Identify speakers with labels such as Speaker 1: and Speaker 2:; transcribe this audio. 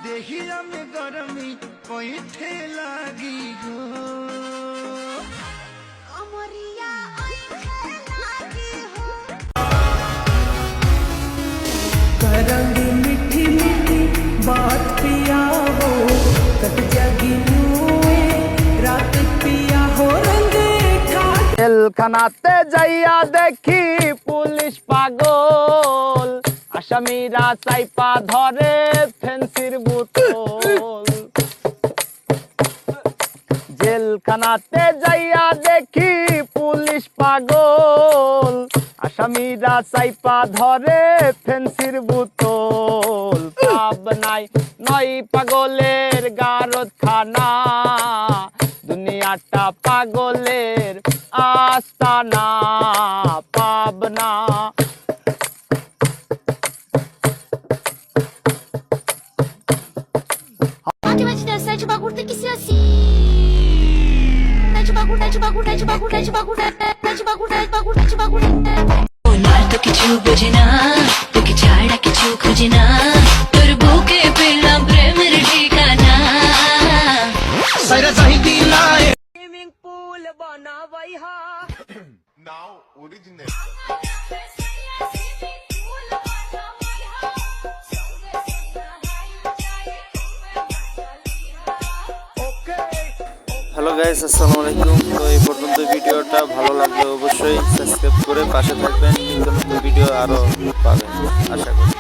Speaker 1: देहिया में गरमी पैठे लागी हो अमरिया लागी हो करंगी मीठी मीठी बात पिया हो कट जागी रात पिया हो रंगे जेलखानाते जाइया देखी पुलिस पागल আসামিরা চাইপা ধরে ফেন্সির বোতল জেলখানাতে যাইয়া দেখি পুলিশ পাগল আসামিরা চাইপা ধরে ফেন্সির বোতল পাবনাই নয় পাগলের গারদখানা দুনিয়াটা পাগলের আস্তানা Pabna
Speaker 2: de bagulho tem que ser assim. De bagulho, de bagulho, de bagulho, de bagulho, de bagulho, de bagulho, de bagulho. ওনার তো কিছু বোঝে না তোকে ছাড়া কিছু খুঁজে না তোর বুকে পেলাম প্রেমের ঠিকানা
Speaker 1: সাইরা চাহিদি লায়ে
Speaker 3: সুইমিং পুল বানাবাই হা
Speaker 4: নাও অরিজিনাল
Speaker 5: হ্যালো গাইস, আসসালামু আলাইকুম। তো এই পর্যন্ত ভিডিওটা ভালো লাগলে অবশ্যই সাবস্ক্রাইব করে পাশে থাকবেন, নিত্য নতুন ভিডিও আরও পাবেন আশা করি।